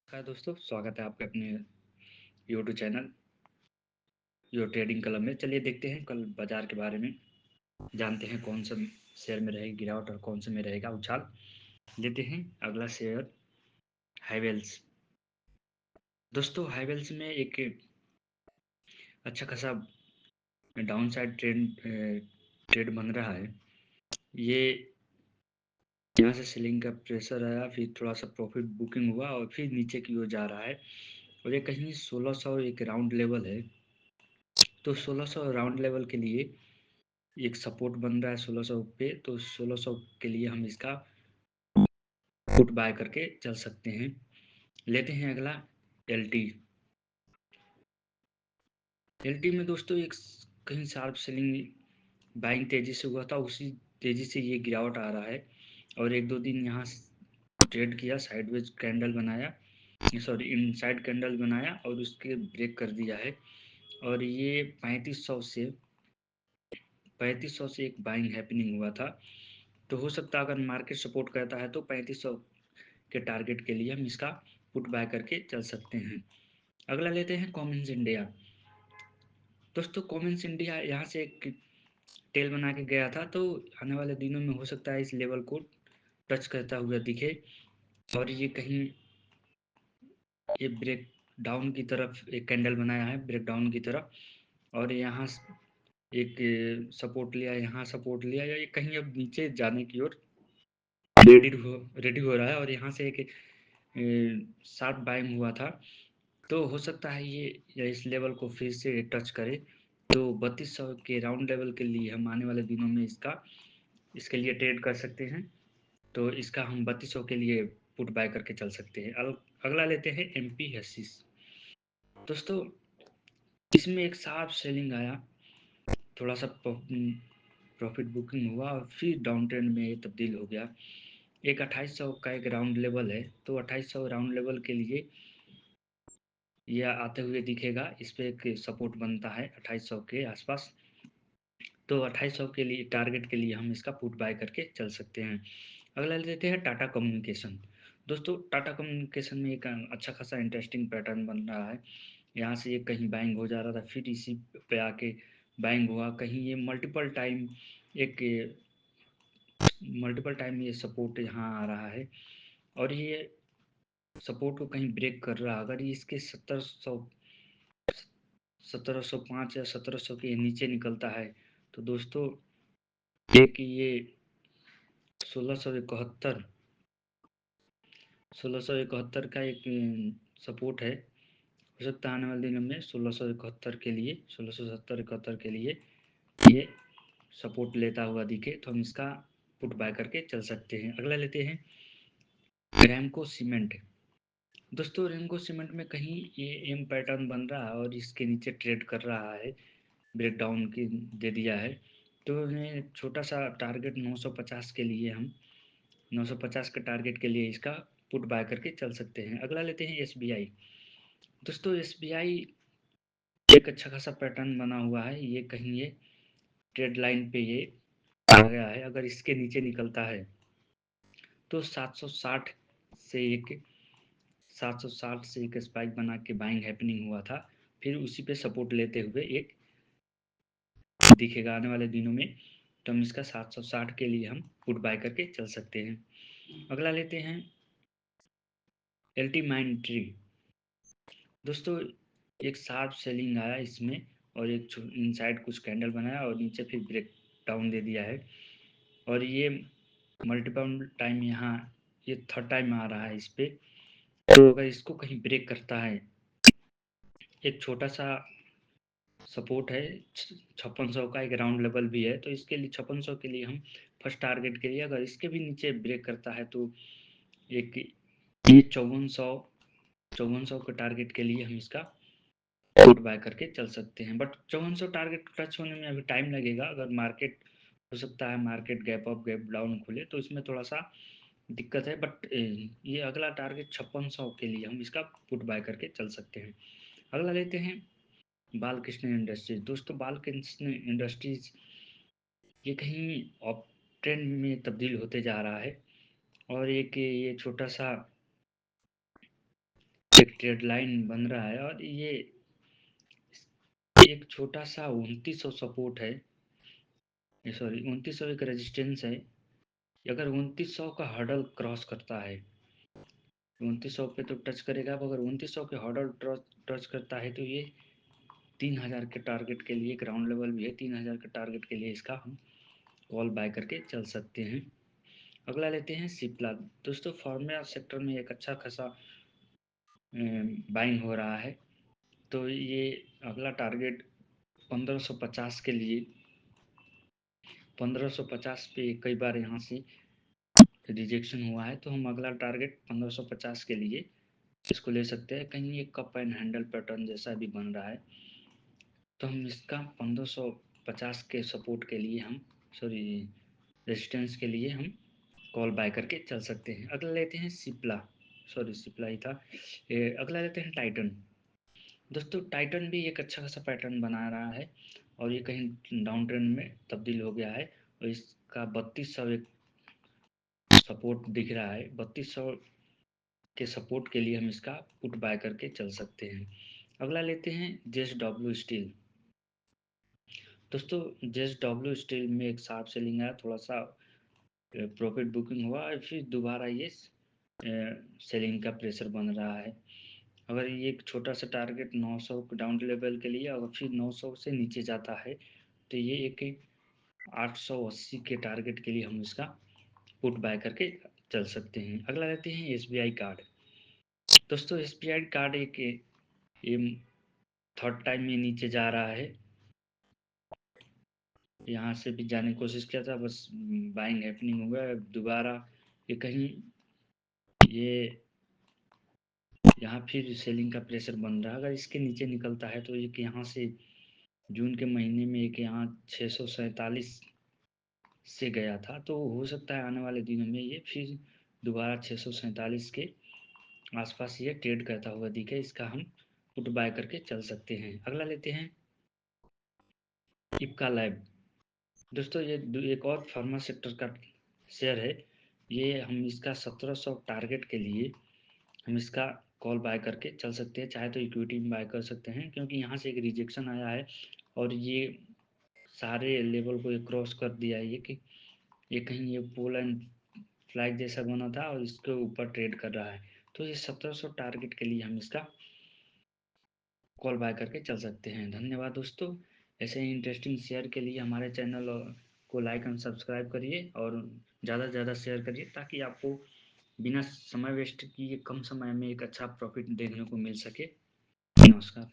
नमस्कार दोस्तों, स्वागत है आपके अपने यूट्यूब चैनल यो ट्रेडिंग क्लब में। चलिए देखते हैं कल बाजार के बारे में, जानते हैं कौन सा शेयर में रहेगी गिरावट और कौन से में रहेगा उछाल। लेते हैं अगला शेयर हाइवेल्स। दोस्तों हाइवेल्स में एक अच्छा खासा डाउन साइड ट्रेड बन रहा है। ये यहाँ से सेलिंग का प्रेशर आया, फिर थोड़ा सा प्रॉफिट बुकिंग हुआ और फिर नीचे की ओर जा रहा है। और ये कहीं 1600 एक राउंड लेवल है, तो 1600 राउंड लेवल के लिए एक सपोर्ट बन रहा है 1600 पे। तो 1600 के लिए हम इसका पुट बाय करके चल सकते हैं। लेते हैं अगला एलटी। एलटी में दोस्तों एक कहीं शार्प सेलिंग बाइंग तेजी से हुआ था, उसी तेजी से ये गिरावट आ रहा है। और एक दो दिन यहाँ ट्रेड किया, साइडवेज कैंडल बनाया, सॉरी इनसाइड कैंडल बनाया और उसके ब्रेक कर दिया है। और ये 3500 से एक बाइंग हैपनिंग हुआ था। तो हो सकता है अगर मार्केट सपोर्ट करता है तो 3500 के टारगेट के लिए हम इसका पुट बाय करके चल सकते हैं। अगला लेते हैं कॉमिन्स इंडिया। दोस्तों कॉमिन्स इंडिया यहाँ से एक टेल बना के गया था, तो आने वाले दिनों में हो सकता है इस लेवल को टच करता हुआ दिखे। और ये कहीं ये ब्रेक डाउन की तरफ एक कैंडल बनाया है, ब्रेक डाउन की तरफ। और यहाँ एक सपोर्ट लिया, यहाँ सपोर्ट लिया, या ये कहीं अब नीचे जाने की ओर रेडी हो रहा है। और यहाँ से एक शार्प बाइंग हुआ था, तो हो सकता है ये या इस लेवल को फिर से टच करे। तो 3200 के राउंड लेवल के लिए हम आने वाले दिनों में इसके लिए ट्रेड कर सकते हैं। तो इसका हम 3200 के लिए पुट बाय करके चल सकते हैं। अगला लेते हैं एमपी हेसिस। दोस्तों इसमें एक शार्प सेलिंग आया, थोड़ा सा प्रॉफिट बुकिंग हुआ और फिर डाउन ट्रेंड में ये तब्दील हो गया। एक 2800 का एक राउंड लेवल है, तो 2800 राउंड लेवल के लिए यह आते हुए दिखेगा। इस पे एक सपोर्ट बनता है 2800 के आसपास। तो 2800 के लिए टारगेट के लिए हम इसका पुट बाय करके चल सकते हैं। अगला लेते हैं टाटा कम्युनिकेशन। दोस्तों टाटा कम्युनिकेशन में एक अच्छा खासा इंटरेस्टिंग पैटर्न बन रहा है। यहाँ से ये कहीं बाइंग हो जा रहा था, फिर इसी पे आके बाइंग हुआ। कहीं ये एक मल्टीपल टाइम ये सपोर्ट यहाँ आ रहा है। और ये सपोर्ट को कहीं ब्रेक कर रहा, अगर ये इसके 1705 या 1700 के नीचे निकलता है तो दोस्तों एक ये 1671 1671 का एक सपोर्ट है। हो सकता है आने वाले दिनों में 1671 के लिए 1670 71 के लिए ये सपोर्ट लेता हुआ दिखे, तो हम इसका पुट बाय करके चल सकते हैं। अगला लेते हैं रैमको सीमेंट। दोस्तों रेमको सीमेंट में कहीं ये एम पैटर्न बन रहा है और इसके नीचे ट्रेड कर रहा है, ब्रेक डाउन की दे दिया है। तो हमें छोटा सा टारगेट 950 के लिए हम 950 के टारगेट के लिए इसका पुट बाय करके चल सकते हैं। अगला लेते हैं एसबीआई। दोस्तों एसबीआई एक अच्छा खासा पैटर्न बना हुआ है, ये कहीं ये ट्रेड लाइन पे ये आ गया है। अगर इसके नीचे निकलता है तो 760 से एक 760 से एक स्पाइक बना के बाइंग हैपनिंग हुआ था, फिर उसी पे सपोर्ट लेते हुए एक दिखेगा आने वाले दिनों में। तो हम इसका 760 के लिए हम पुट बाय करके चल सकते हैं। अगला लेते हैं एल्टी माइंड ट्री। दोस्तों एक शार्प सेलिंग आया इसमें और एक इनसाइड कुछ कैंडल बनाया और नीचे फिर ब्रेक डाउन दे दिया है। और ये मल्टीपल टाइम यहाँ ये थर्ड टाइम आ रहा है इस पे। तो अगर इसको कहीं ब्रेक करता है, एक छोटा सा सपोर्ट है 5600 का, एक राउंड लेवल भी है। तो इसके लिए 5600 के लिए हम फर्स्ट टारगेट के लिए अगर इसके भी नीचे ब्रेक करता है तो एक ये 5400 के टारगेट के लिए हम इसका पुट बाय करके चल सकते हैं। बट 5400 टारगेट टच होने में अभी टाइम लगेगा। अगर मार्केट हो सकता है market gap up gap down खुले तो इसमें थोड़ा सा दिक्कत है। बट ये अगला टारगेट 5600 के लिए हम इसका पुट बाय करके चल सकते हैं। अगला लेते हैं बालकृष्ण इंडस्ट्रीज। दोस्तों बालकृष्ण इंडस्ट्रीज ये कहीं अप ट्रेंड में तब्दील होते जा रहा है। और एक ये छोटा सा एक ट्रेड लाइन बन रहा है और ये एक छोटा सा 2900 सपोर्ट है, सॉरी 2900 एक रेजिस्टेंस है। अगर 2900 का हर्डल क्रॉस करता है, 2900 पे तो टच करेगा, अब अगर 2900 के हर्डल टच करता है तो ये 3000 के टारगेट के लिए ग्राउंड लेवल भी है, 3000 के टारगेट के लिए इसका हम कॉल बाय करके चल सकते हैं। अगला लेते हैं सिप्ला। दोस्तों फार्मा सेक्टर में एक अच्छा खासा बाइंग हो रहा है, तो ये अगला टारगेट 1550 के लिए, 1550 पे कई बार यहाँ से रिजेक्शन हुआ है, तो हम अगला टारगेट 1550 के लिए इसको ले सकते हैं। कहीं ये कप एंड हैंडल पैटर्न जैसा भी बन रहा है, तो हम इसका 1550 के सपोर्ट के लिए हम, सॉरी रेजिस्टेंस के लिए हम कॉल बाय करके चल सकते हैं। अगला लेते हैं सिप्ला, सॉरी सिप्ला ही था। अगला लेते हैं टाइटन। दोस्तों टाइटन भी एक अच्छा खासा पैटर्न बना रहा है और ये कहीं डाउन ट्रेंड में तब्दील हो गया है और इसका 3200 एक सपोर्ट दिख रहा है। 3200 के सपोर्ट के लिए हम इसका पुट बाय करके चल सकते हैं। अगला लेते हैं जेएसडब्ल्यू स्टील। दोस्तों जेएसडब्ल्यू स्टील में एक शार्प सेलिंग आया, थोड़ा सा प्रॉफिट बुकिंग हुआ और फिर दोबारा ये सेलिंग का प्रेशर बन रहा है। अगर ये एक छोटा सा टारगेट 900 डाउन लेवल के लिए और फिर 900 से नीचे जाता है तो ये एक 880 के टारगेट के लिए हम इसका पुट बाय करके चल सकते हैं। अगला लेते हैं एसबीआई कार्ड। दोस्तों एसबीआई कार्ड एक ये थर्ड टाइम में नीचे जा रहा है, यहाँ से भी जाने की कोशिश किया था, बस बाइंग हैपनिंग हो गया। दोबारा ये कहीं ये यहाँ फिर सेलिंग का प्रेशर बन रहा है। अगर इसके नीचे निकलता है तो एक यहाँ से जून के महीने में एक यहाँ 647 से गया था, तो हो सकता है आने वाले दिनों में ये फिर दोबारा 647 के आसपास ये ट्रेड करता हुआ दिखे, इसका हम पुट बाय करके चल सकते हैं। अगला लेते हैं इप्का लैब। दोस्तों ये एक और फार्मा सेक्टर का शेयर है, ये हम इसका 1700 टारगेट के लिए हम इसका कॉल बाय करके चल सकते हैं, चाहे तो इक्विटी में बाय कर सकते हैं क्योंकि यहाँ से एक रिजेक्शन आया है और ये सारे लेवल को ये क्रॉस कर दिया है, ये कि ये कहीं ये पोल एंड फ्लैग जैसा बना था और इसके ऊपर ट्रेड कर रहा है, तो ये 1700 टारगेट के लिए हम इसका कॉल बाय करके चल सकते हैं। धन्यवाद दोस्तों, ऐसे ही इंटरेस्टिंग शेयर के लिए हमारे चैनल को लाइक एंड सब्सक्राइब करिए और ज़्यादा से ज़्यादा शेयर करिए ताकि आपको बिना समय वेस्ट किए कम समय में एक अच्छा प्रॉफिट देखने को मिल सके। नमस्कार।